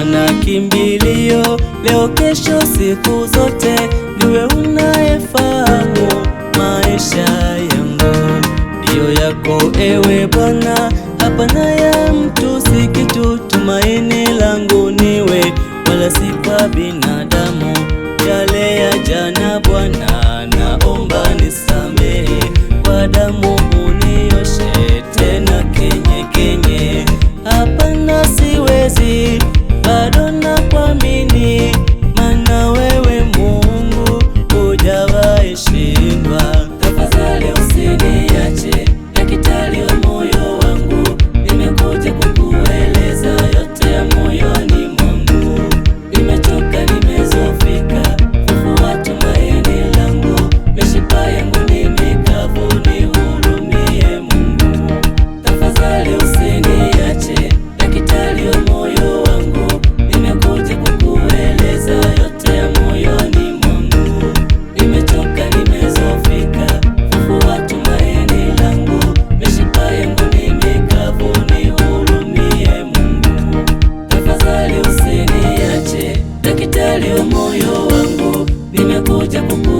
Bwana kimbilio, leo kesho siku zote, ndiwe unayefahamu maisha yangu. Ndiyo yako ewe Bwana, hapana ya mtu si kitu. Tumaini langu niwe, wala si kwa binadamu. Yale ya jana Bwana, naomba nisamehe, kwa damu unioshe tena kenye kenye. Hapana siwezi, bado nakuamini, maana wewe Mungu hujawahi shindwa. Tafadhali usiniache, daktari wa moyo wangu, nimekuja kukueleza yote ya moyoni mwangu. Nimechoka, nimezofika, fufua tumaini langu, mishipa yangu ni mikavu, nihurumie Mungu. Tafadhali usiniache, daktari wa moyo wangu, nimekuja kukueleza yote ya moyoni mwangu. Nimechoka, nimezofika, fufua tumaini langu, mishipa yangu ni mikavu, nihurumie Mungu. Tafadhali usiniache, daktari wa moyo wangu, nimekuja kukueleza